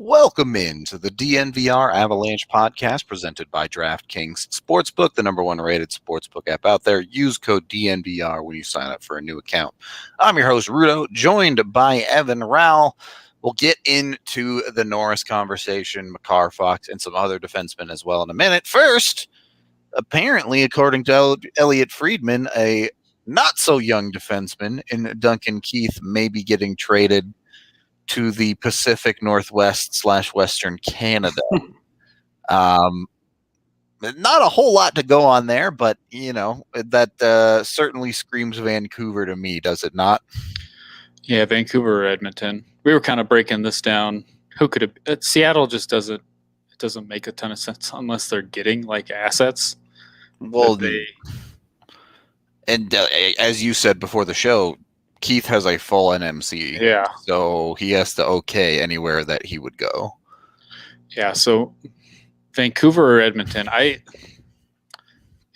Welcome into the DNVR Avalanche podcast presented by DraftKings Sportsbook, the #1 rated sportsbook app out there. Use code DNVR when you sign up for a new account. I'm your host, Rudo, joined by Evan Rowell. We'll get into the Norris conversation, Makar, Fox, and some other defensemen as well in a minute. First, apparently, according to Elliot Friedman, a not-so-young defenseman in Duncan Keith may be getting traded to the Pacific Northwest / Western Canada. Not a whole lot to go on there, but, you know, that certainly screams Vancouver to me, does it not? Yeah, Vancouver or Edmonton. We were kind of breaking this down. Who could have... Seattle just doesn't make a ton of sense unless they're getting, like, assets. Well, as you said before the show, Keith has a full NMC. Yeah. So he has to okay anywhere that he would go. Yeah, so Vancouver or Edmonton.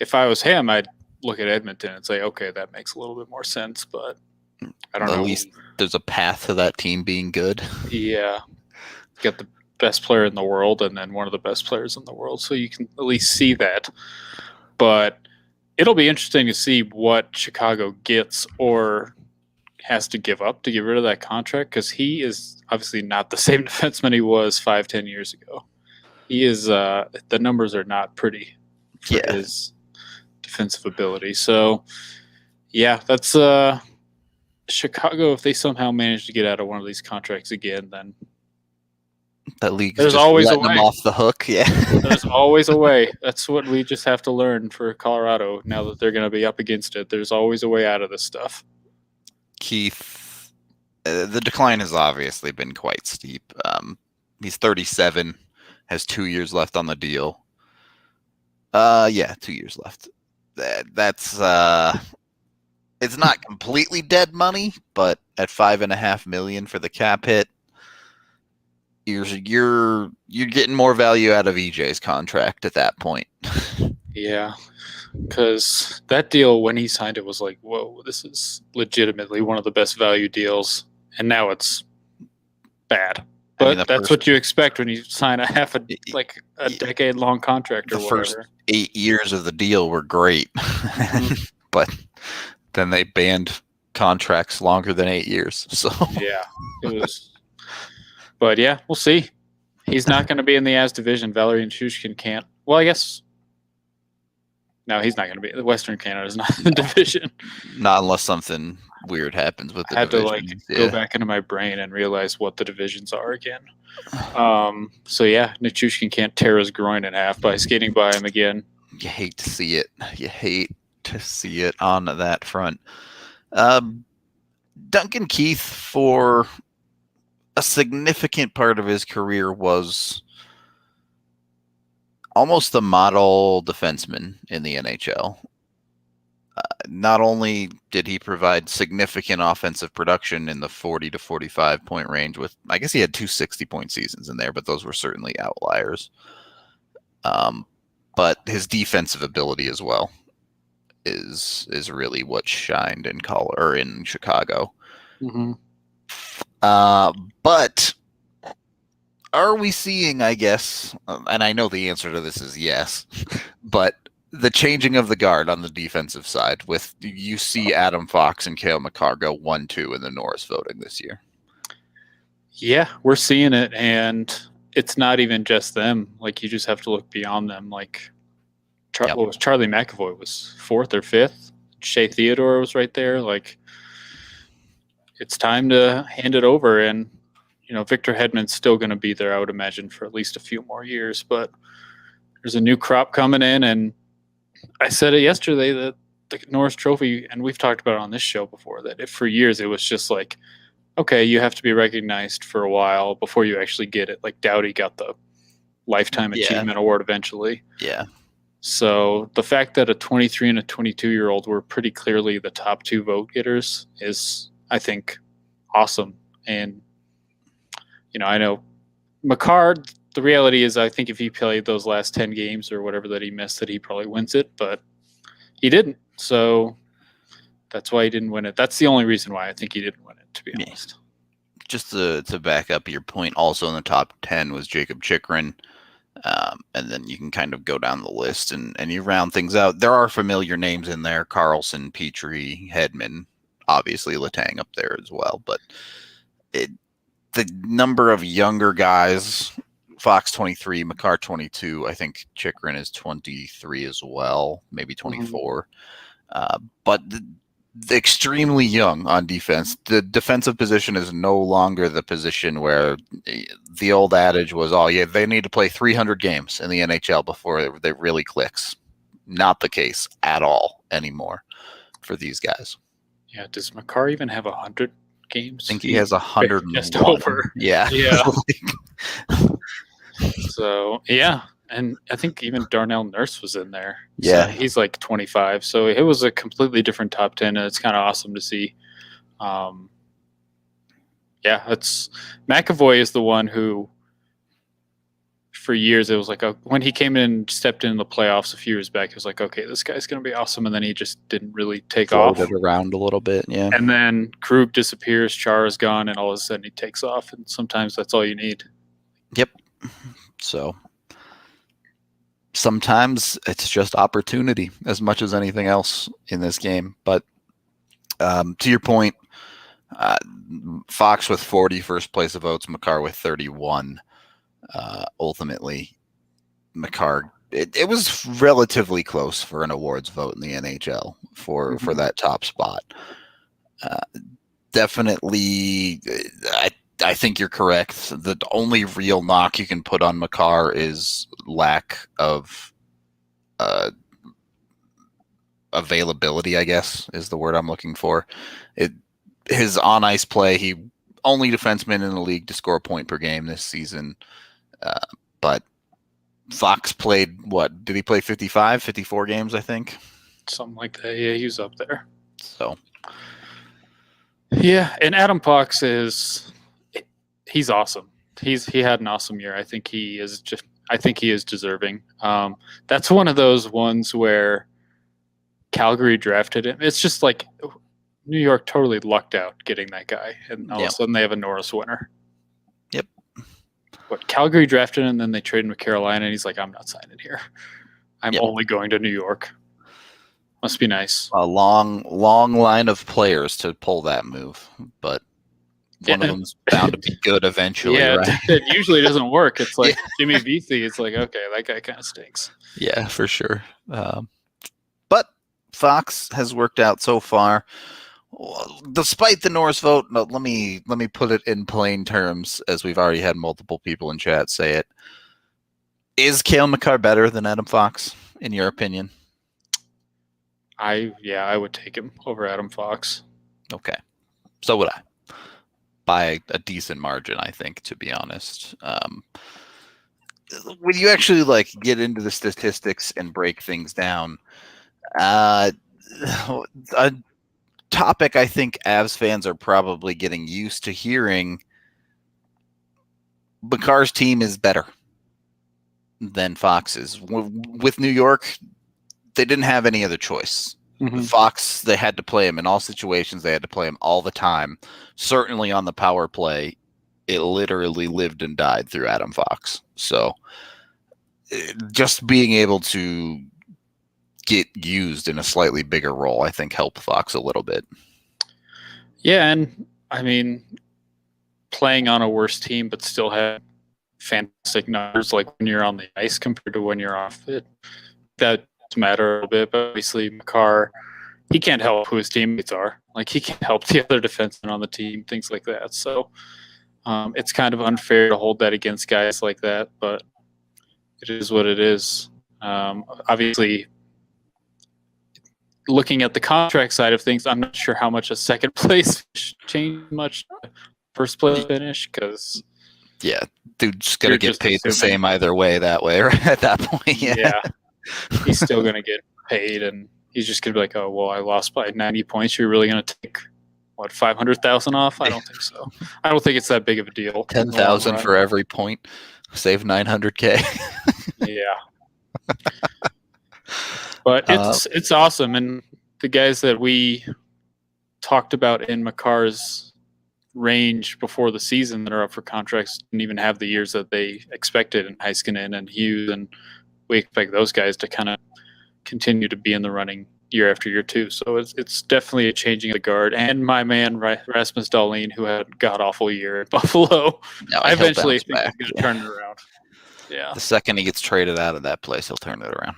If I was him, I'd look at Edmonton and say, okay, that makes a little bit more sense, but I don't know. At least there's a path to that team being good. Yeah. Get the best player in the world and then one of the best players in the world, so you can at least see that. But it'll be interesting to see what Chicago gets or has to give up to get rid of that contract, because he is obviously not the same defenseman he was 5-10 years ago. He is the numbers are not pretty for his defensive ability. So yeah, that's Chicago. If they somehow manage to get out of one of these contracts again, then that league there's always a way. Them off the hook. Yeah, there's always a way. That's what we just have to learn for Colorado now that they're going to be up against it. There's always a way out of this stuff. Keith, the decline has obviously been quite steep. He's 37, has 2 years left on the deal. 2 years left. That's it's not completely dead money, but at $5.5 million for the cap hit, you're getting more value out of EJ's contract at that point. Yeah. Because that deal, when he signed it, was like, whoa, this is legitimately one of the best value deals. And now it's bad. But that's what you expect when you sign a decade-long contract or whatever. The first 8 years of the deal were great. Mm-hmm. But then they banned contracts longer than 8 years. So yeah, it was. But yeah, we'll see. He's not going to be in the As division. Valeri and Shushkin can't. Well, I guess. No, he's not going to be. The Western Canada is not in the division. Not unless something weird happens with the division. I had to go back into my brain and realize what the divisions are again. So yeah, Nichushkin can't tear his groin in half by skating by him again. You hate to see it. You hate to see it on that front. Duncan Keith, for a significant part of his career, was almost the model defenseman in the NHL. Not only did he provide significant offensive production in the 40 to 45 point range with, I guess he had 2 60-point seasons in there, but those were certainly outliers. But his defensive ability as well is really what shined in Chicago. Mm-hmm. But are we seeing, I guess, and I know the answer to this is yes, but the changing of the guard on the defensive side with, you see Adam Fox and Cale Makar go 1-2 in the Norris voting this year? Yeah, we're seeing it, and it's not even just them. Like, you just have to look beyond them. Like, Charlie McAvoy was 4th or 5th. Shea Theodore was right there. Like, it's time to hand it over, and you know, Victor Hedman's still going to be there, I would imagine, for at least a few more years. But there's a new crop coming in, and I said it yesterday that the Norris Trophy, and we've talked about it on this show before, that for years it was just like, okay, you have to be recognized for a while before you actually get it. Like Doughty got the Lifetime Achievement Award eventually. Yeah. So the fact that a 23 and a 22-year-old were pretty clearly the top 2 vote getters is, I think, awesome. And you know, I know Makar, the reality is I think if he played those last 10 games or whatever that he missed, that he probably wins it, but he didn't. So that's why he didn't win it. That's the only reason why I think he didn't win it, to be honest. just to back up your point, also in the top 10 was Jacob Chikrin. And then you can kind of go down the list and you round things out. There are familiar names in there: Carlson, Petrie, Hedman, obviously Letang up there as well. But the number of younger guys, Fox 23, Makar 22, I think Chikrin is 23 as well, maybe 24. But extremely young on defense. The defensive position is no longer the position where the old adage was, oh, yeah, they need to play 300 games in the NHL before it really clicks. Not the case at all anymore for these guys. Yeah, does Makar even have 100 games? I think he has 101. Just over. Yeah. So, yeah. And I think even Darnell Nurse was in there. Yeah. So he's like 25. So it was a completely different top 10. And it's kind of awesome to see. McAvoy is the one who, for years, it was like, when he came in, stepped in the playoffs a few years back, it was like, okay, this guy's going to be awesome. And then he just didn't really take off. Floated around a little bit, yeah. And then Krug disappears, Chara's gone, and all of a sudden he takes off. And sometimes that's all you need. Yep. So sometimes it's just opportunity as much as anything else in this game. But to your point, Fox with 40 first place of votes, Makar with 31. Ultimately, Makar, it was relatively close for an awards vote in the NHL for that top spot. Definitely, I think you're correct. The only real knock you can put on Makar is lack of availability, I guess, is the word I'm looking for. His on-ice play, he only defenseman in the league to score a point per game this season. But Fox played, what, did he play 55, 54 games, I think? Something like that. Yeah, he was up there. So. Yeah, and Adam Fox he's awesome. He had an awesome year. I think he is deserving. That's one of those ones where Calgary drafted him. It's just like New York totally lucked out getting that guy, and all of a sudden they have a Norris winner. Yep. But Calgary drafted him, and then they traded him with Carolina, and he's like, I'm not signing here. I'm only going to New York. Must be nice. A long line of players to pull that move, but one of them's bound to be good eventually, right? It usually doesn't work. It's like Jimmy Vesey. It's like, okay, that guy kind of stinks. Yeah, for sure. But Fox has worked out so far. Despite the Norris vote, let me put it in plain terms, as we've already had multiple people in chat say it. Is Cale Makar better than Adam Fox, in your opinion? I would take him over Adam Fox. Okay. So would I. By a decent margin, I think, to be honest. When you actually get into the statistics and break things down, a topic I think Avs fans are probably getting used to hearing: Makar's team is better than Fox's. With New York, they didn't have any other choice. Fox, they had to play him in all situations. They had to play him all the time. Certainly on the power play, it literally lived and died through Adam Fox. So just being able to get used in a slightly bigger role, I think, helped Fox a little bit. Yeah, and I mean, playing on a worse team but still have fantastic numbers, like when you're on the ice compared to when you're off it, that matter a bit. But obviously Makar, he can't help who his teammates are. Like, he can't help the other defensemen on the team, things like that. So it's kind of unfair to hold that against guys like that, but it is what it is. Obviously, looking at the contract side of things, I'm not sure how much a second place changed much first place finish, because dude's gonna get paid the same either way that way, right? At that point. Yeah. He's still going to get paid, and he's just going to be like, oh, well, I lost by 90 points. You're really going to take, what, 500,000 off? I don't think so. I don't think it's that big of a deal. 10,000 for every point. Save 900K. Yeah. But it's awesome. And the guys that we talked about in Makar's range before the season that are up for contracts didn't even have the years that they expected in Heiskanen and Hughes, and we expect those guys to kind of continue to be in the running year after year too. So it's definitely a changing of the guard. And my man Rasmus Dahlin, who had a god awful year at Buffalo, I eventually think he's going to turn it around. Yeah. The second he gets traded out of that place, he'll turn it around.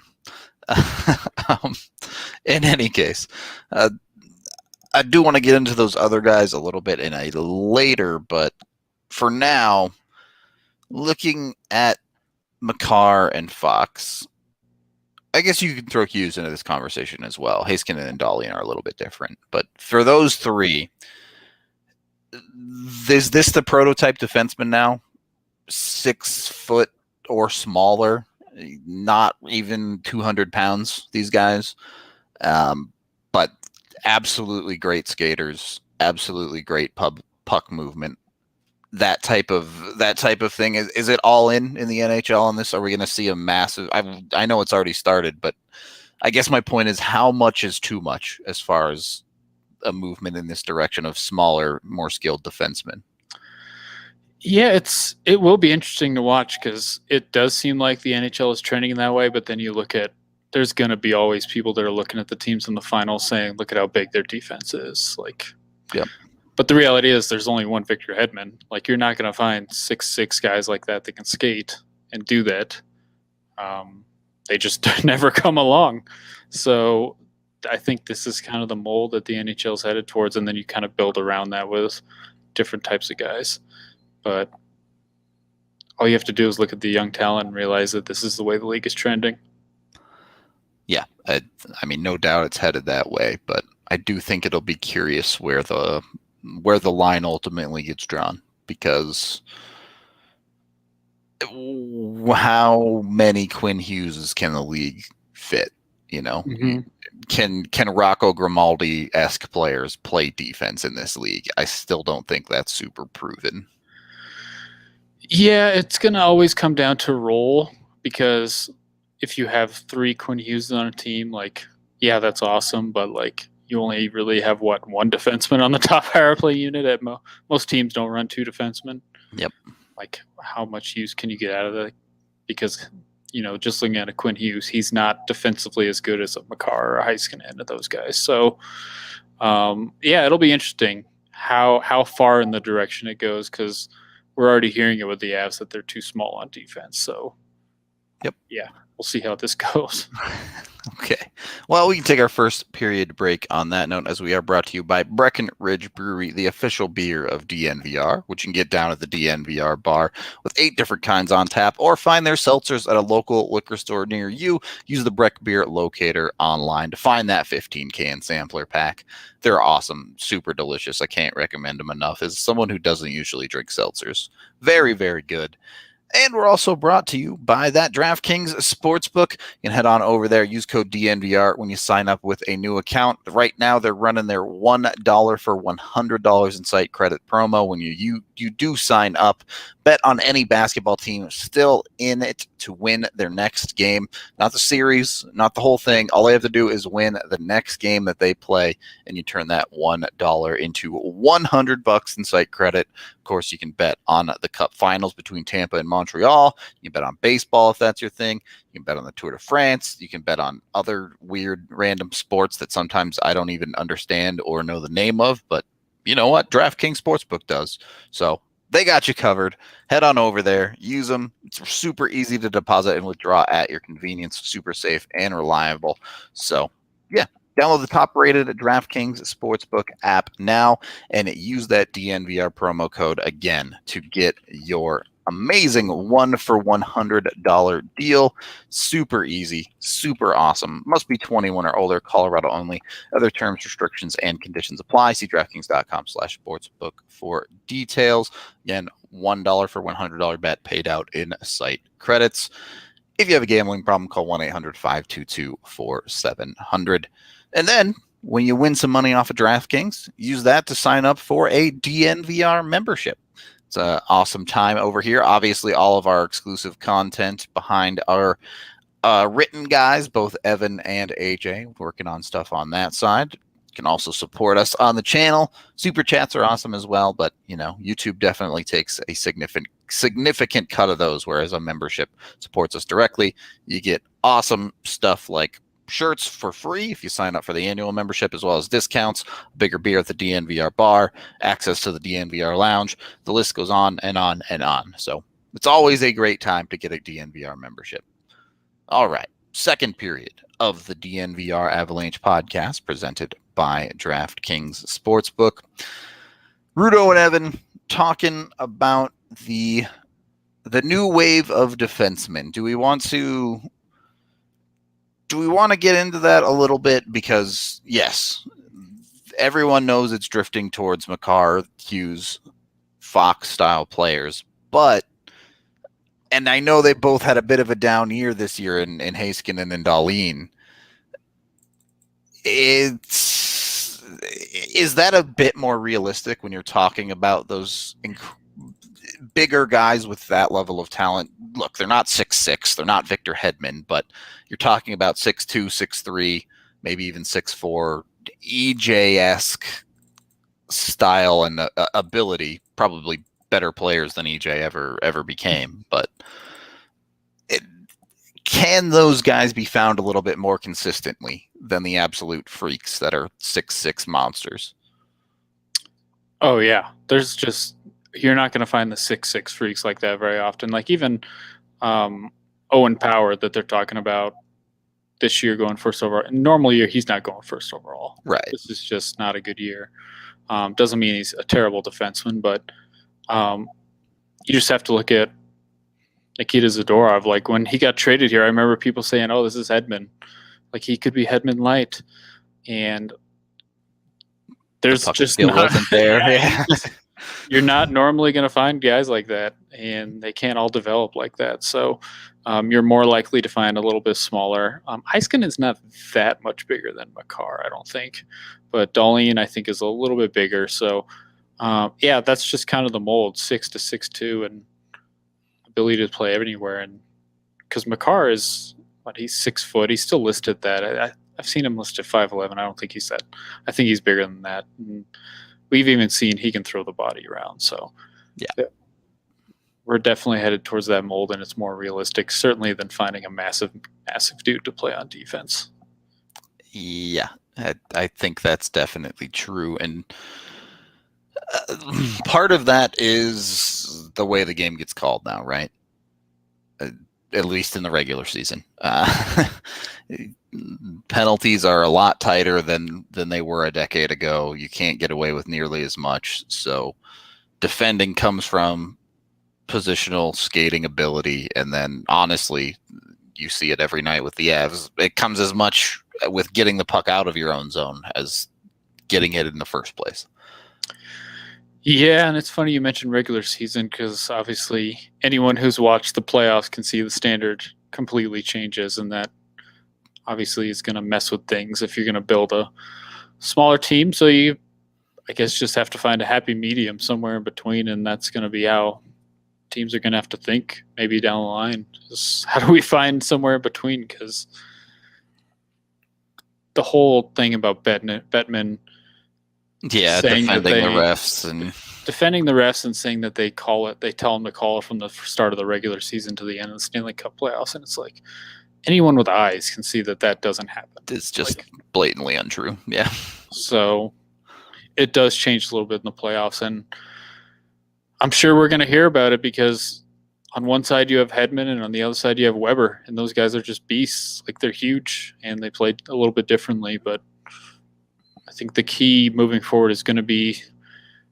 In any case, I do want to get into those other guys a little bit in a later, but for now, looking at Makar and Fox, I guess you can throw Hughes into this conversation as well. Heiskanen and Dahlin are a little bit different, but for those three, is this the prototype defenseman now? 6 foot or smaller, not even 200 pounds, these guys. But absolutely great skaters, absolutely great puck movement. That type of thing. Is it all in the NHL on this? Are we going to see a massive? I know it's already started, but I guess my point is, how much is too much as far as a movement in this direction of smaller, more skilled defensemen? Yeah, it will be interesting to watch because it does seem like the NHL is trending in that way. But then you look at, there's going to be always people that are looking at the teams in the final saying, look at how big their defense is. Like, yep. But the reality is there's only one Victor Hedman. Like, you're not going to find 6'6" guys like that can skate and do that. They just never come along. So I think this is kind of the mold that the NHL's headed towards, and then you kind of build around that with different types of guys. But all you have to do is look at the young talent and realize that this is the way the league is trending. Yeah, I mean, no doubt it's headed that way, but I do think it'll be curious where the line ultimately gets drawn, because how many Quinn Hugheses can the league fit? You know, can Rocco Grimaldi-esque players play defense in this league? I still don't think that's super proven. Yeah, it's going to always come down to role, because if you have 3 Quinn Hughes on a team, like, yeah, that's awesome, but like, you only really have one defenseman on the top power play unit. At most teams don't run 2 defensemen. Yep. Like, how much use can you get out of that? Because, you know, just looking at a Quinn Hughes, he's not defensively as good as a Makar or a Heiskanen of those guys. So, yeah, it'll be interesting how far in the direction it goes, because we're already hearing it with the Avs that they're too small on defense. So, yep. Yeah, we'll see how this goes. Okay. Well, we can take our first period break on that note, as we are brought to you by Breckenridge Brewery, the official beer of DNVR, which you can get down at the DNVR bar with 8 different kinds on tap, or find their seltzers at a local liquor store near you. Use the Breck Beer Locator online to find that 15-can sampler pack. They're awesome, super delicious. I can't recommend them enough as someone who doesn't usually drink seltzers. Very, very good. And we're also brought to you by that DraftKings Sportsbook. You can head on over there, use code DNVR when you sign up with a new account. Right now, they're running their $1 for $100 in site credit promo when you do sign up. Bet on any basketball team still in it to win their next game. Not the series, not the whole thing. All they have to do is win the next game that they play, and you turn that $1 into $100 in site credit. Of course, you can bet on the Cup Finals between Tampa and Montreal. You can bet on baseball if that's your thing. You can bet on the Tour de France. You can bet on other weird random sports that sometimes I don't even understand or know the name of, but you know what? DraftKings Sportsbook does. So they got you covered. Head on over there. Use them. It's super easy to deposit and withdraw at your convenience. Super safe and reliable. So, yeah. Download the top-rated DraftKings Sportsbook app now and use that DNVR promo code again to get your amazing $1 deal. Super easy, super awesome. Must be 21 or older, Colorado only. Other terms, restrictions, and conditions apply. See DraftKings.com/sportsbook for details. Again, $1 for $100 bet paid out in site credits. If you have a gambling problem, call 1-800-522-4700. And then when you win some money off of DraftKings, use that to sign up for a DNVR membership. It's an awesome time over here. Obviously, all of our exclusive content behind our written guys, both Evan and AJ, working on stuff on that side. can also support us on the channel. Super chats are awesome as well, but YouTube definitely takes a significant cut of those, whereas a membership supports us directly. You get awesome stuff like shirts for free if you sign up for the annual membership, as well as discounts, bigger beer at the DNVR bar, access to the DNVR lounge. The list goes on and on and on. So it's always a great time to get a DNVR membership. All right, second period of the DNVR Avalanche podcast presented by DraftKings Sportsbook. Rudo and Evan talking about the new wave of defensemen. Do we want to get into that a little bit? Because yes, everyone knows it's drifting towards Makar, Hughes, Fox style players, and I know they both had a bit of a down year this year in Heiskanen and Dahlin. Is that a bit more realistic when you're talking about those bigger guys with that level of talent? Look, they're not 6'6", they're not Victor Hedman, but you're talking about 6'2", 6'3", maybe even 6'4", EJ-esque style and ability, probably better players than EJ ever became, but can those guys be found a little bit more consistently than the absolute freaks that are 6'6" monsters? Oh yeah, you're not going to find the 6'6" freaks like that very often. Like even Owen Power that they're talking about this year going first overall. In normal year, he's not going first overall. Right. This is just not a good year. Doesn't mean he's a terrible defenseman, but you just have to look at Nikita Zadorov. Like when he got traded here, I remember people saying, "Oh, this is Hedman. Like he could be Hedman light," and there's just not wasn't there. Yeah. You're not normally going to find guys like that, and they can't all develop like that. So you're more likely to find a little bit smaller. Heiskanen is not that much bigger than Makar, I don't think, but Dahlin I think is a little bit bigger. So yeah, that's just kind of the mold, 6 to 6'2", and ability to play anywhere. And because Makar is, he's 6 foot, he's still listed that. I've seen him listed 5'11". I don't think he's that. I think he's bigger than that. And we've even seen he can throw the body around. So yeah, we're definitely headed towards that mold, and it's more realistic, certainly, than finding a massive dude to play on defense. Yeah, I think that's definitely true. And part of that is the way the game gets called now, right? At least in the regular season. Penalties are a lot tighter than they were a decade ago. You can't get away with nearly as much. So defending comes from positional skating ability. And then honestly, you see it every night with the Avs. It comes as much with getting the puck out of your own zone as getting it in the first place. Yeah, and it's funny you mentioned regular season, because obviously anyone who's watched the playoffs can see the standard completely changes, and that obviously is going to mess with things if you're going to build a smaller team. So you, I guess, just have to find a happy medium somewhere in between, and that's going to be how teams are going to have to think maybe down the line. Just how do we find somewhere in between? Because the whole thing about Bettman defending the refs and saying that they tell them to call it from the start of the regular season to the end of the Stanley Cup playoffs, and it's like anyone with eyes can see that doesn't happen. It's just blatantly untrue. Yeah. So it does change a little bit in the playoffs, and I'm sure we're going to hear about it, because on one side you have Hedman and on the other side you have Weber, and those guys are just beasts. Like, they're huge and they played a little bit differently, but I think the key moving forward is going to be,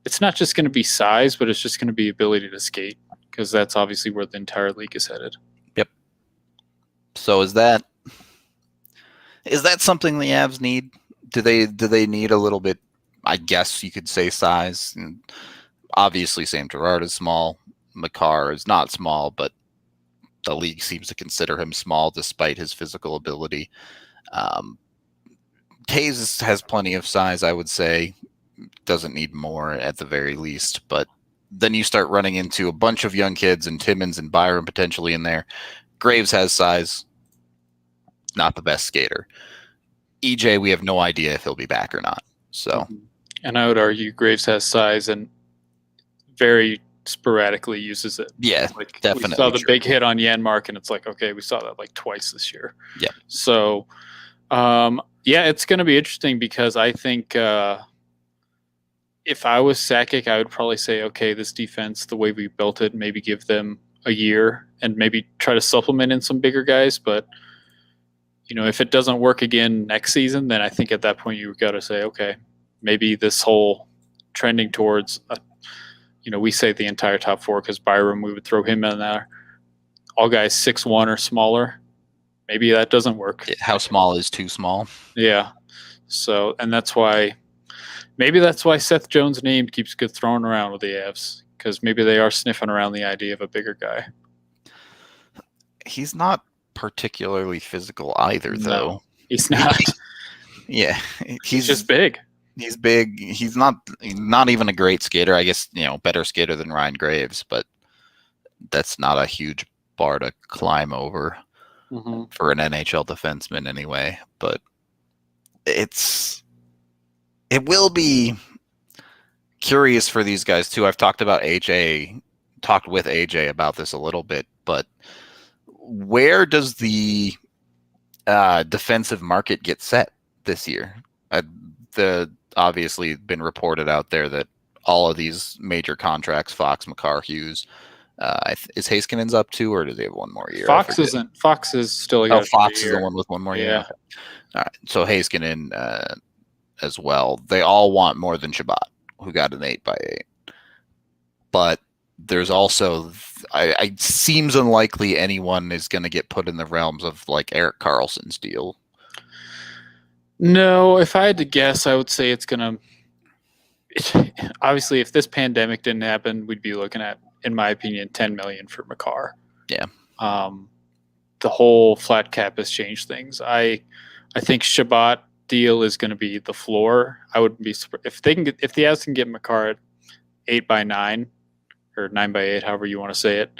it's not just going to be size, but it's just going to be ability to skate, because that's obviously where the entire league is headed. Yep. So is that something the Avs need? Do they need a little bit, I guess you could say, size? And obviously Sam Girard is small. Makar is not small, but the league seems to consider him small despite his physical ability. Taves has plenty of size, I would say. Doesn't need more at the very least. But then you start running into a bunch of young kids, and Timmins and Byron potentially in there. Graves has size. Not the best skater. EJ, we have no idea if he'll be back or not. So, and I would argue Graves has size and very sporadically uses it. yeah, like definitely. We saw the true. big hit on Janmark, and it's like, okay, we saw that like twice this year. Yeah. So, yeah, it's going to be interesting because I think if I was Sakic, I would probably say, okay, this defense, the way we built it, maybe give them a year and maybe try to supplement in some bigger guys. But, if it doesn't work again next season, then I think at that point you've got to say, okay, maybe this whole trending towards, we say the entire top four because Byram, we would throw him in there. All guys 6'1" or smaller. Maybe that doesn't work. How small is too small? Yeah. So, and that's why Seth Jones' name keeps getting thrown around with the Avs, because maybe they are sniffing around the idea of a bigger guy. He's not particularly physical either, though. No, he's not. Yeah, he's just big. He's big. He's not even a great skater. I guess, better skater than Ryan Graves, but that's not a huge bar to climb over for an NHL defenseman anyway. But it will be curious for these guys too. I've talked with AJ about this a little bit, but where does the defensive market get set this year? Obviously been reported out there that all of these major contracts, Fox, Makar, Hughes, is Heiskanen's up to, or does he have one more year? Fox isn't. Fox is still. Fox is the one with one more year. Okay. All right. So Heiskanen as well. They all want more than Shabbat, who got an 8x8. But there's also, it seems unlikely anyone is going to get put in the realms of like Erik Karlsson's deal. No, if I had to guess, I would say it's going to. Obviously, if this pandemic didn't happen, we'd be looking at, in my opinion, $10 million for Makar. Yeah. The whole flat cap has changed things. I think Shabbat deal is going to be the floor. I would be if the Avs can get Makar at 8x9 or 9x8, however you want to say it.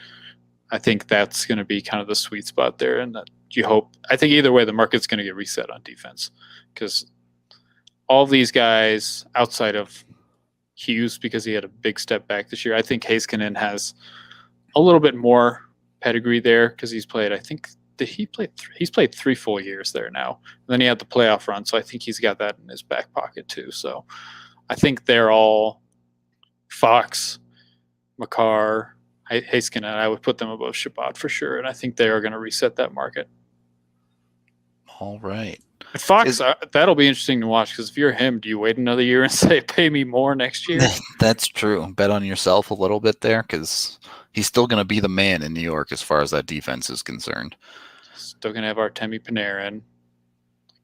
I think that's going to be kind of the sweet spot there, and that you hope. I think either way, the market's going to get reset on defense, because all these guys outside of Hughes, because he had a big step back this year, I think Heiskanen has a little bit more pedigree there because he's played. I think he's played 3 full years there now. And then he had the playoff run, so I think he's got that in his back pocket too. So I think they're all Fox, Makar, Heiskanen. I would put them above Shabbat for sure, and I think they are going to reset that market. All right. Fox, that'll be interesting to watch, because if you're him, do you wait another year and say, pay me more next year? That's true. Bet on yourself a little bit there, because he's still going to be the man in New York as far as that defense is concerned. Still going to have Artemi Panarin.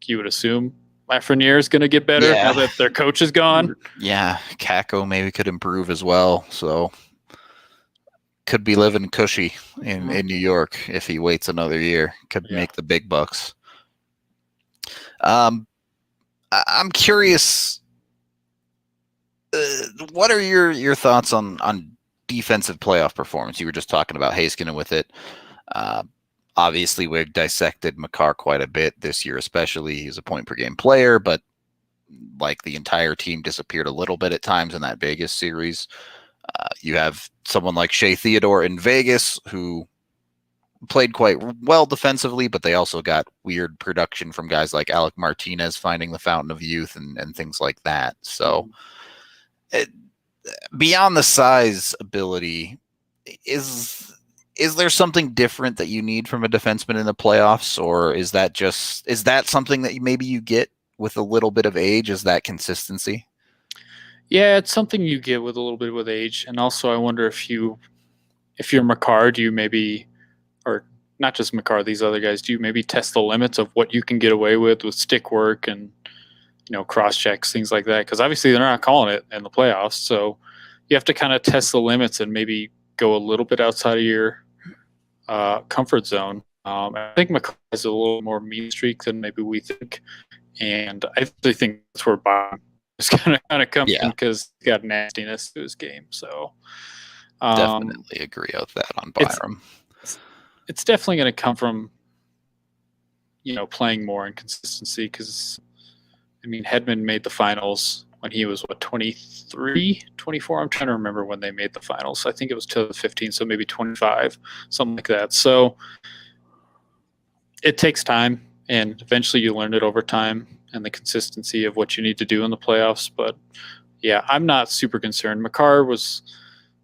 You would assume Lafreniere is going to get better now that their coach is gone. Yeah, Kako maybe could improve as well. So could be living cushy in New York if he waits another year. Could make the big bucks. I'm curious. What are your thoughts on defensive playoff performance? You were just talking about Heiskanen with it. Obviously, we've dissected Makar quite a bit this year, especially. He's a point per game player, but like the entire team disappeared a little bit at times in that Vegas series. You have someone like Shea Theodore in Vegas who played quite well defensively, but they also got weird production from guys like Alec Martinez finding the fountain of youth and things like that. So beyond the size ability, is there something different that you need from a defenseman in the playoffs, or is that something that maybe you get with a little bit of age? Is that consistency? Yeah, it's something you get with a little bit with age. And also I wonder if you're Makar, do you maybe, or not just Makar, these other guys, do you maybe test the limits of what you can get away with stick work and, cross checks, things like that? Because obviously they're not calling it in the playoffs. So you have to kind of test the limits and maybe go a little bit outside of your comfort zone. I think Makar has a little more mean streak than maybe we think. And I really think that's where Bob is going to come in, because he's got nastiness to his game. So definitely agree with that on Byram. It's definitely going to come from, playing more and consistency, because I mean, Hedman made the finals when he was, 23, 24? I'm trying to remember when they made the finals. I think it was 2015, so maybe 25, something like that. So it takes time, and eventually you learn it over time and the consistency of what you need to do in the playoffs. But yeah, I'm not super concerned. Makar was,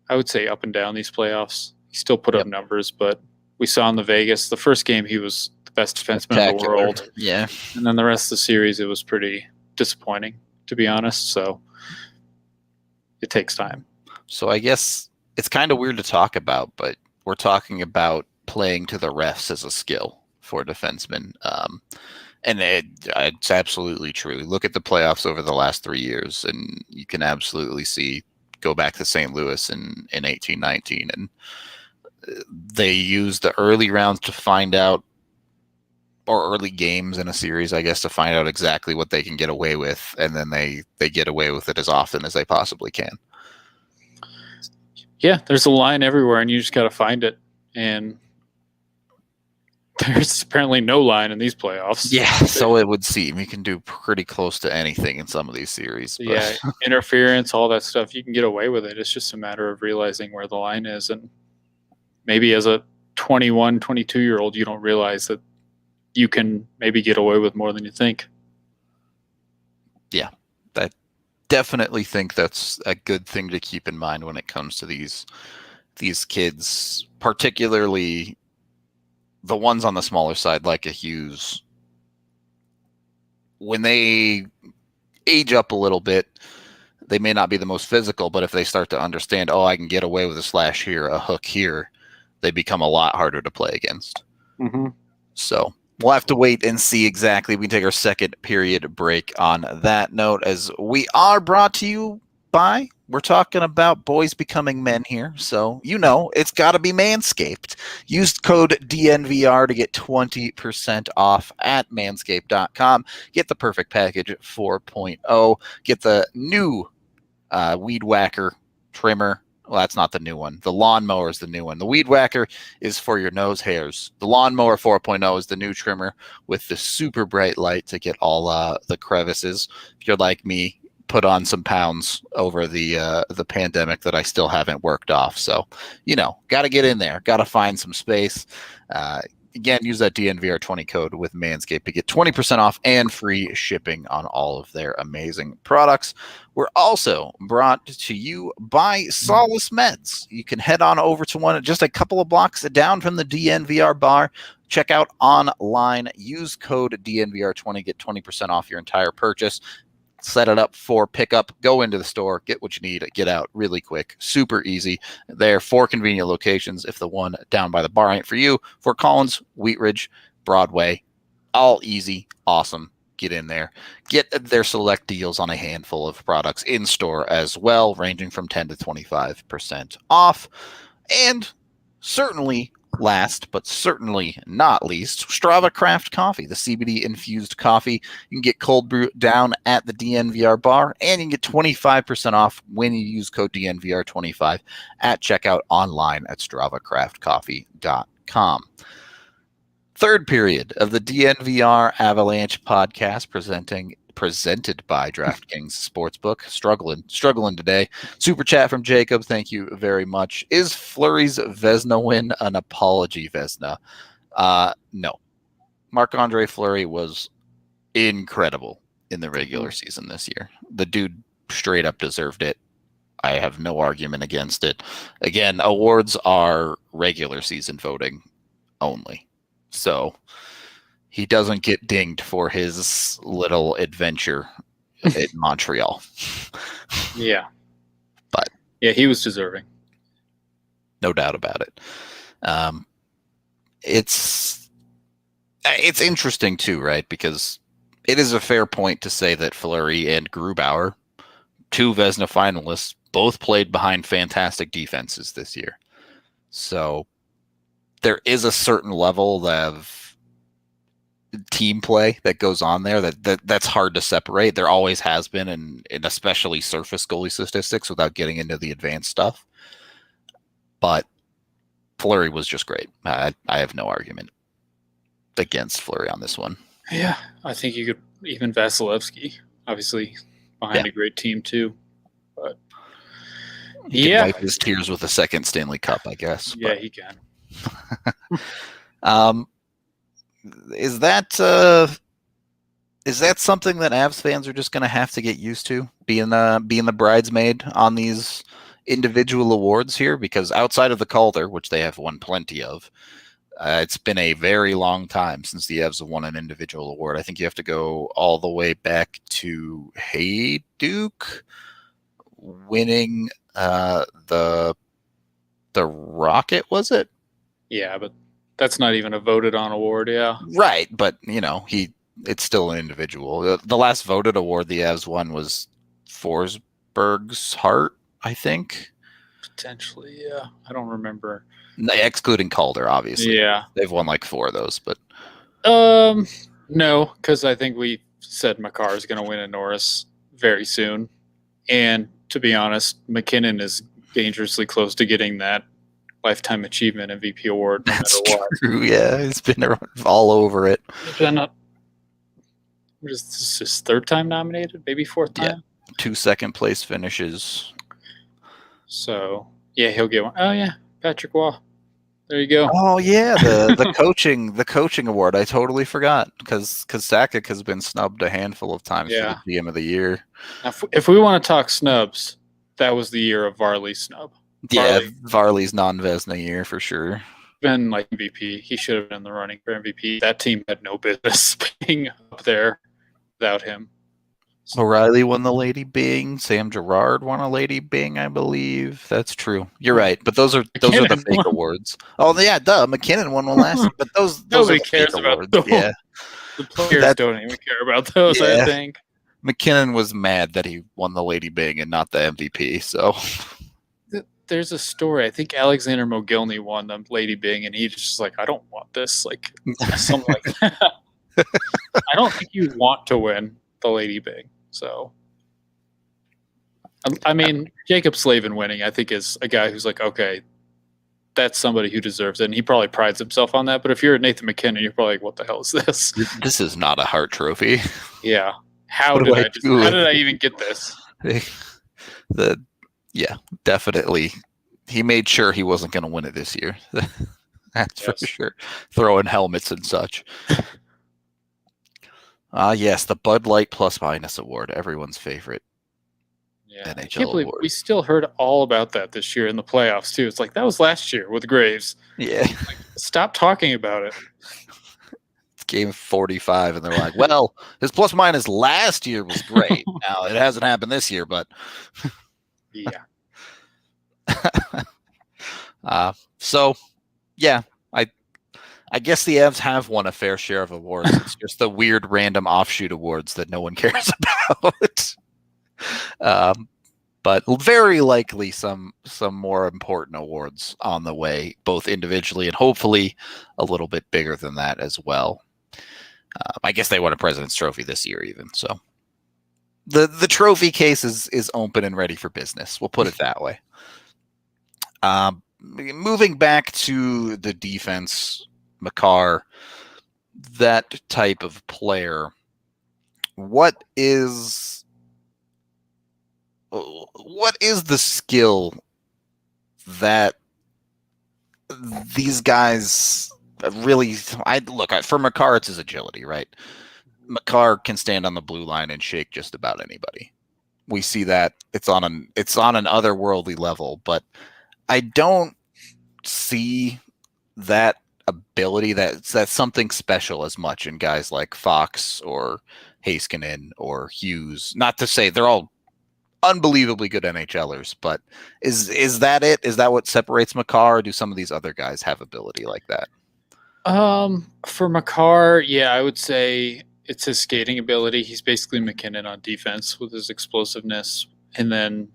I would say, up and down these playoffs. He still put up numbers, but we saw in the Vegas, the first game, he was the best defenseman in the world. Yeah. And then the rest of the series, it was pretty disappointing, to be honest. So it takes time. So I guess it's kind of weird to talk about, but we're talking about playing to the refs as a skill for defensemen. And it's absolutely true. Look at the playoffs over the last 3 years, and you can absolutely see, go back to St. Louis in 18-19, and they use the early rounds to find out, or early games in a series, I guess, to find out exactly what they can get away with, and then they get away with it as often as they possibly can. Yeah, there's a line everywhere, and you just got to find it. And there's apparently no line in these playoffs. Yeah, so it would seem you can do pretty close to anything in some of these series. But. Yeah, interference, all that stuff, you can get away with it. It's just a matter of realizing where the line is. And maybe as a 21, 22-year-old, you don't realize that you can maybe get away with more than you think. Yeah, I definitely think that's a good thing to keep in mind when it comes to these kids, particularly the ones on the smaller side, like a Hughes. When they age up a little bit, they may not be the most physical, but if they start to understand, oh, I can get away with a slash here, a hook here, they become a lot harder to play against. Mm-hmm. So we'll have to wait and see exactly. We can take our second period break on that note, as we are brought to you by, we're talking about boys becoming men here. So, it's got to be Manscaped. Use code DNVR to get 20% off at manscaped.com. Get the perfect package 4.0. Get the new Weed Whacker trimmer. Well, that's not the new one. The lawnmower is the new one. The Weed Whacker is for your nose hairs. The lawnmower 4.0 is the new trimmer with the super bright light to get all the crevices. If you're like me, put on some pounds over the pandemic that I still haven't worked off. So, got to get in there. Got to find some space. Again, use that DNVR 20 code with Manscaped to get 20% off and free shipping on all of their amazing products. We're also brought to you by Solace Meds. You can head on over to one just a couple of blocks down from the DNVR bar. Check out online. Use code DNVR20. Get 20% off your entire purchase. Set it up for pickup, go into the store, get what you need, get out really quick. Super easy. There are 4 convenient locations. If the one down by the bar ain't for you, Fort Collins, Wheat Ridge, Broadway, all easy, awesome. Get in there. Get their select deals on a handful of products in store as well, ranging from 10 to 25% off. And certainly, last but certainly not least, Strava Craft Coffee, the CBD infused coffee. You can get cold brew down at the DNVR bar, and you can get 25% off when you use code DNVR25 at checkout online at StravaCraftCoffee.com. Third period of the DNVR Avalanche podcast presented by DraftKings Sportsbook. Struggling today. Super chat from Jacob. Thank you very much. Is Fleury's Vezina win an apology Vezina? No. Marc-Andre Fleury was incredible in the regular season this year. The dude straight up deserved it. I have no argument against it. Again, awards are regular season voting only. So he doesn't get dinged for his little adventure in Montreal. Yeah. But yeah, he was deserving. No doubt about it. It's interesting too, right? Because it is a fair point to say that Fleury and Grubauer, 2 Vezina finalists, both played behind fantastic defenses this year. So there is a certain level of team play that goes on there that's hard to separate. There always has been, and especially surface goalie statistics without getting into the advanced stuff. But Fleury was just great. I have no argument against Fleury on this one. Yeah, I think you could even Vasilevsky. Obviously, behind a great team too. But he can wipe his tears with a second Stanley Cup, I guess. Yeah, he can. Is that something that Avs fans are just going to have to get used to, being the bridesmaid on these individual awards here? Because outside of the Calder, which they have won plenty of, it's been a very long time since the Avs have won an individual award. I think you have to go all the way back to Hayduke winning the Rocket, was it? Yeah, but that's not even a voted on award, yeah. Right, but it's still an individual. The last voted award the Avs won was Forsberg's Hart, I think. Potentially, yeah. I don't remember. Excluding Calder, obviously. Yeah. They've won like 4 of those, but no, because I think we said Makar is going to win a Norris very soon. And to be honest, McKinnon is dangerously close to getting that Lifetime Achievement MVP award. No That's matter what. true, yeah. He's been all over it. Is this his 3rd time nominated? Maybe 4th time? Yeah. 2 second-place finishes. So, yeah, he'll get one. Oh, yeah, Patrick Waugh. There you go. Oh yeah, the coaching award. I totally forgot because Sakic has been snubbed a handful of times for the GM of the year. Now, if we want to talk snubs, that was the year of Varley's snub. Yeah, Varley's non-Vezina year for sure. Been like MVP. He should have been in the running for MVP. That team had no business being up there without him. O'Reilly won the Lady Byng. Sam Girard won a Lady Byng, I believe. That's true. You're right, but those are the fake awards. Oh yeah, duh. McKinnon won one last year, but those nobody are cares fake about awards. those. Yeah, the players don't even care about those. Yeah. I think McKinnon was mad that he won the Lady Byng and not the MVP. So there's a story. I think Alexander Mogilny won the Lady Byng, and he just like, I don't want this. Like something like that. I don't think you want to win the Lady Byng. So, I mean, Jacob Slavin winning, I think, is a guy who's like, okay, that's somebody who deserves it. And he probably prides himself on that. But if you're Nathan McKinnon, you're probably like, what the hell is this? This is not a Hart Trophy. Yeah. How did I even get this? Definitely. He made sure he wasn't going to win it this year. That's for sure. Throwing helmets and such. Yes, the Bud Light Plus Minus Award, everyone's favorite NHL I can't believe award. We still heard all about that this year in the playoffs, too. It's like, that was last year with Graves. Yeah. Like, stop talking about it. It's game 45, and they're like, well, his plus minus last year was great. Now, it hasn't happened this year, but... Yeah. So, yeah, I guess the Avs have won a fair share of awards. It's just the weird random offshoot awards that no one cares about. But very likely some more important awards on the way, both individually and hopefully a little bit bigger than that as well. I guess they won a President's Trophy this year even. So the trophy case is open and ready for business. We'll put it that way. Moving back to the defense, Makar, that type of player, what is the skill that these guys really... for Makar, it's his agility, right? Makar can stand on the blue line and shake just about anybody. We see that it's on an otherworldly level, but I don't see that ability, that's something special as much in guys like Fox or Heiskanen or Hughes. Not to say they're all unbelievably good NHLers, but is that it? Is that what separates Makar, or do some of these other guys have ability like that? For Makar, yeah, I would say it's his skating ability. He's basically McKinnon on defense with his explosiveness. And then,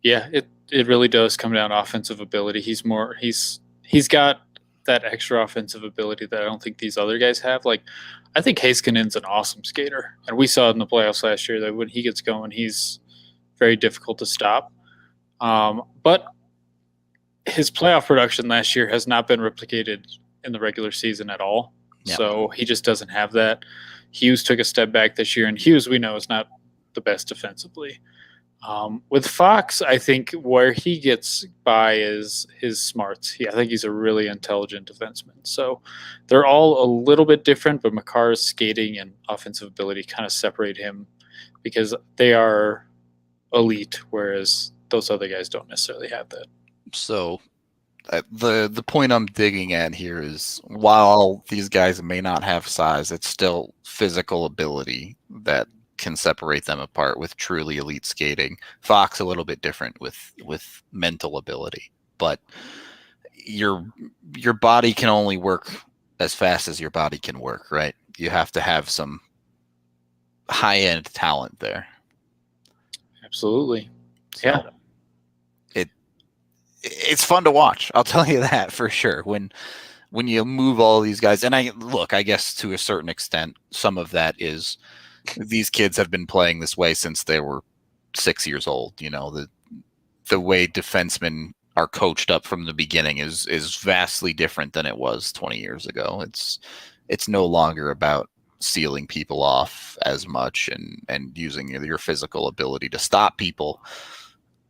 yeah, it really does come down to offensive ability. He's got that extra offensive ability that I don't think these other guys have. Like, I think Heiskanen's an awesome skater. And we saw it in the playoffs last year that when he gets going, he's very difficult to stop. But his playoff production last year has not been replicated in the regular season at all. Yep. So he just doesn't have that. Hughes took a step back this year, and Hughes, we know, is not the best defensively. With Fox, I think where he gets by is his smarts. I think he's a really intelligent defenseman. So they're all a little bit different, but Makar's skating and offensive ability kind of separate him because they are elite, whereas those other guys don't necessarily have that. So the point I'm digging at here is while these guys may not have size, it's still physical ability that can separate them apart with truly elite skating. Fox a little bit different with mental ability, but your body can only work as fast as your body can work, right? You have to have some high-end talent there. Absolutely. So yeah. It's fun to watch. I'll tell you that for sure. When you move all these guys, and I guess to a certain extent, some of that is these kids have been playing this way since they were 6 years old. You know, the way defensemen are coached up from the beginning is vastly different than it was 20 years ago. It's no longer about sealing people off as much and using your physical ability to stop people.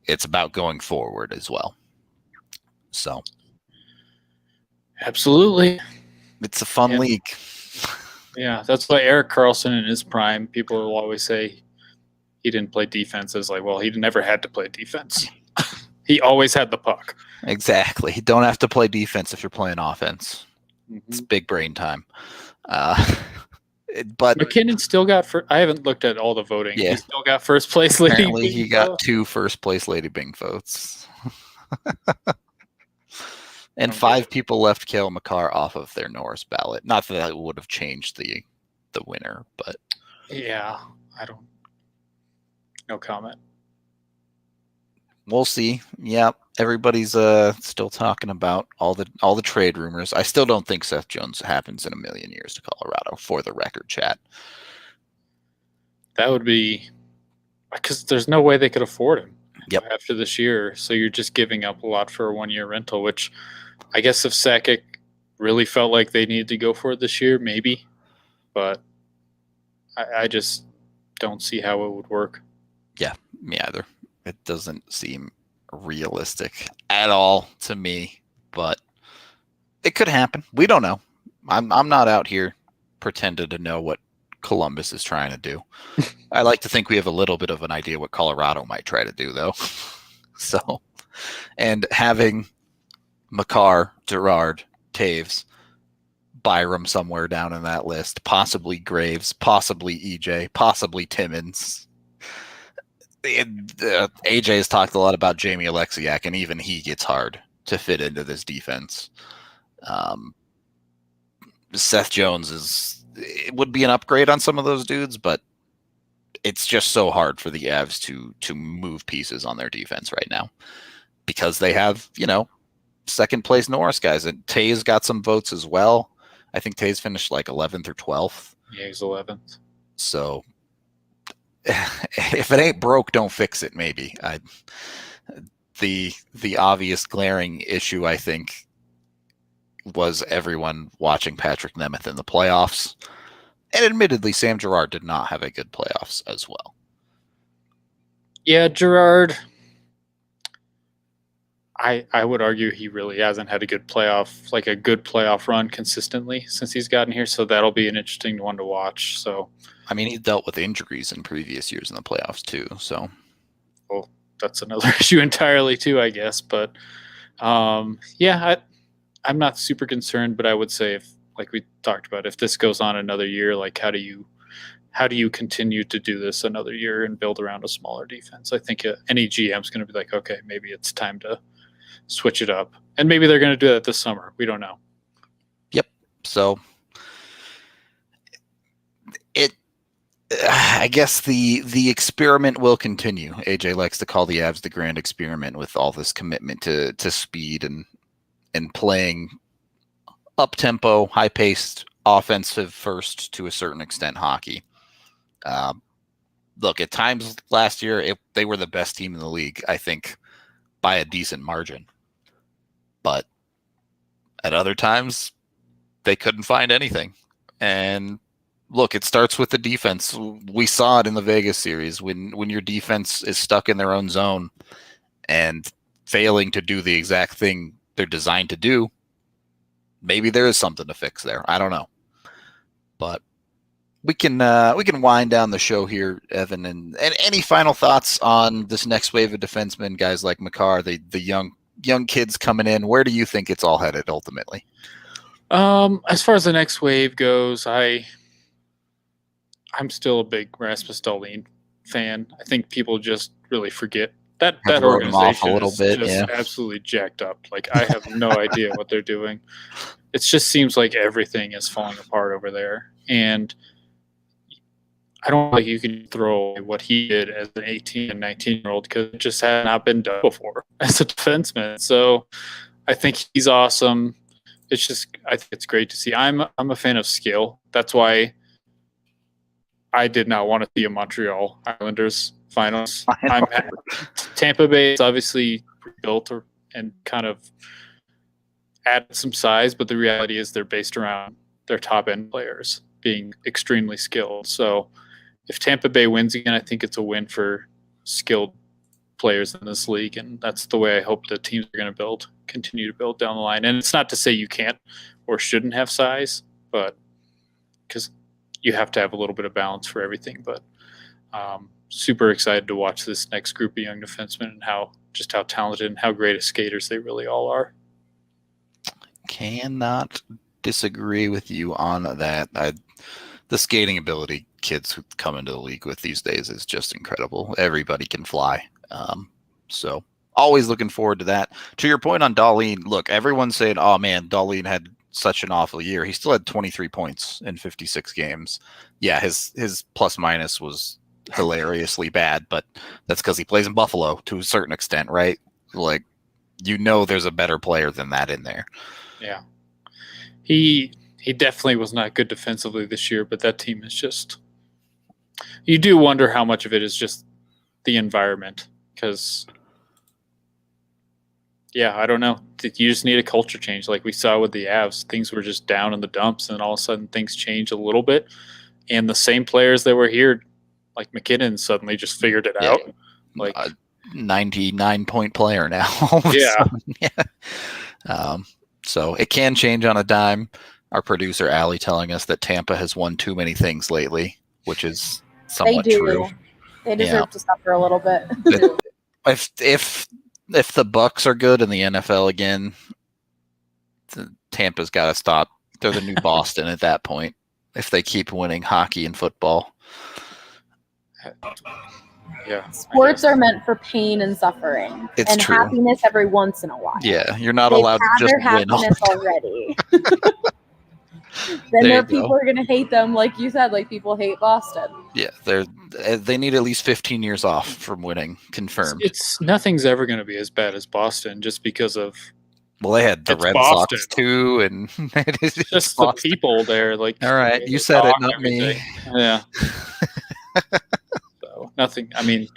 It's about going forward as well. So absolutely, it's a fun league. Yeah, that's why Erik Karlsson in his prime, people will always say he didn't play defense. As like, well, he never had to play defense. He always had the puck. Exactly. You don't have to play defense if you're playing offense. Mm-hmm. It's big brain time. But McKinnon still got I haven't looked at all the voting. Yeah. He still got first place Lady Apparently Bing he got 2 first place Lady Bing votes. And 5 people left Cale Makar off of their Norris ballot. Not that it would have changed the winner, but yeah, no comment. We'll see. Yeah, everybody's still talking about all the trade rumors. I still don't think Seth Jones happens in a million years to Colorado, for the record, chat. That would be because there's no way they could afford him. Yep. After this year, so you're just giving up a lot for a 1-year rental, which I guess if Sakic really felt like they needed to go for it this year, maybe, but I just don't see how it would work. Yeah, me either. It doesn't seem realistic at all to me, but it could happen. We don't know. I'm not out here pretending to know what Columbus is trying to do. I like to think we have a little bit of an idea what Colorado might try to do, though. So, and having Makar, Gerard, Taves, Byram somewhere down in that list, possibly Graves, possibly EJ, possibly Timmins. AJ has talked a lot about Jamie Alexiak, and even he gets hard to fit into this defense. Seth Jones it would be an upgrade on some of those dudes, but it's just so hard for the Avs to move pieces on their defense right now because they have, second place Norris guys, and Tays got some votes as well. I think Tays finished like 11th or 12th. Yeah, he's 11th. So if it ain't broke, don't fix it. Maybe the obvious glaring issue, I think, was everyone watching Patrick Nemeth in the playoffs. And admittedly, Sam Girard did not have a good playoffs as well. Yeah, Girard, I would argue he really hasn't had a good playoff run consistently since he's gotten here. So that'll be an interesting one to watch. So, I mean, he dealt with injuries in previous years in the playoffs too. So, well, that's another issue entirely too, I guess. But yeah, I'm not super concerned, but I would say if, like we talked about, if this goes on another year, like how do you continue to do this another year and build around a smaller defense? I think any GM is going to be like, okay, maybe it's time to switch it up, and maybe they're going to do that this summer. We don't know. Yep. So I guess the experiment will continue. AJ likes to call the Avs the grand experiment with all this commitment to speed and playing up-tempo, high-paced, offensive first, to a certain extent, hockey. Look, at times last year, they were the best team in the league, I think, by a decent margin. But at other times, they couldn't find anything. And look, it starts with the defense. We saw it in the Vegas series when your defense is stuck in their own zone and failing to do the exact thing they're designed to do. Maybe there is something to fix there. I don't know, but we can wind down the show here, Evan. And any final thoughts on this next wave of defensemen, guys like Makar, the young kids coming in? Where do you think it's all headed ultimately? As far as the next wave goes, I'm still a big Rasmus Dahlin fan. I think people just really forget that organization a little bit, just absolutely jacked up. Like, I have no idea what they're doing. It just seems like everything is falling apart over there. And I don't think you can throw away what he did as an 18 and 19-year-old because it just had not been done before as a defenseman. So I think he's awesome. It's just, I think it's great to see. I'm a fan of skill. That's why I did not want to see a Montreal Islanders finals. Tampa Bay is obviously built and kind of added some size, but the reality is they're based around their top end players being extremely skilled. So if Tampa Bay wins again, I think it's a win for skilled players in this league, and that's the way I hope the teams are going to continue to build down the line. And it's not to say you can't or shouldn't have size, but because you have to have a little bit of balance for everything. But super excited to watch this next group of young defensemen and how talented and how great of skaters they really all are. Cannot disagree with you on that. The skating ability kids who come into the league with these days is just incredible. Everybody can fly. So always looking forward to that. To your point on Dahlin, look, everyone's saying, oh man, Dahlin had such an awful year. He still had 23 points in 56 games. Yeah, his plus minus was hilariously bad, but that's because he plays in Buffalo to a certain extent, right? Like, there's a better player than that in there. Yeah. He definitely was not good defensively this year, but that team is just, you do wonder how much of it is just the environment, because I don't know. You just need a culture change. Like we saw with the Avs, things were just down in the dumps, and all of a sudden things changed a little bit. And the same players that were here, like McKinnon, suddenly just figured it out. Like 99-point player now. Yeah. So it can change on a dime. Our producer, Allie, telling us that Tampa has won too many things lately, which is somewhat true. They deserve to suffer a little bit. If the Bucks are good in the NFL again, Tampa's got to stop. They're the new Boston at that point if they keep winning hockey and football. Yeah. Sports are meant for pain and suffering. It's true. Happiness every once in a while. Yeah, you're not allowed to just win. Happiness already. Then there are people who are going to hate them, like you said, like people hate Boston. Yeah, they need at least 15 years off from winning, confirmed. Nothing's ever going to be as bad as Boston just because of. Well, they had the Red Boston. Sox too, and it's just the people there. Like, all right, you said it, not me. Yeah. So nothing. I mean,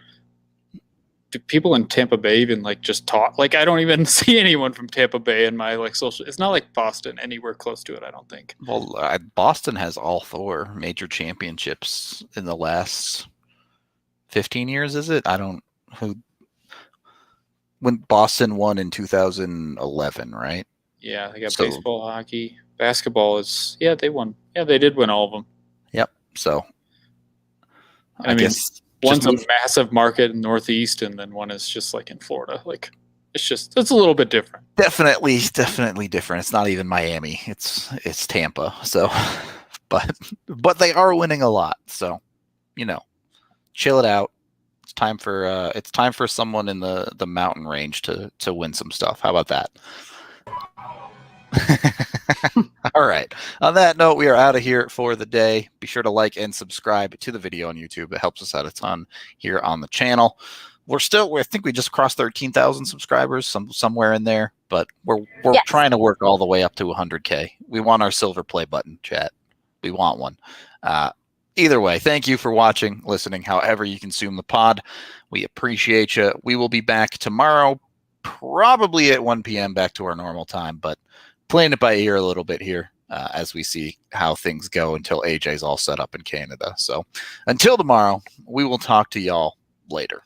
do people in Tampa Bay even like just talk? Like, I don't even see anyone from Tampa Bay in my like social. It's not like Boston anywhere close to it. I don't think. Well, Boston has all four major championships in the last 15 years. Is it? I don't who. When Boston won in 2011, right? Yeah, they got baseball, hockey, basketball is. Yeah, they won. Yeah, they did win all of them. Yep. So, I guess. One's a massive market in Northeast, and then one is just like in Florida. Like, it's a little bit different. Definitely different. It's not even Miami. It's Tampa. So, but they are winning a lot. So, chill it out. It's time for someone in the mountain range to win some stuff. How about that? All right. On that note, we are out of here for the day. Be sure to like and subscribe to the video on YouTube. It helps us out a ton here on the channel. I think we just crossed 13,000 subscribers, somewhere in there, but we're trying to work all the way up to 100K. We want our silver play button, chat. We want one. Either way, thank you for watching, listening, however you consume the pod. We appreciate you. We will be back tomorrow, probably at 1 p.m. back to our normal time, but playing it by ear a little bit here. as we see how things go until AJ's all set up in Canada. So until tomorrow, we will talk to y'all later.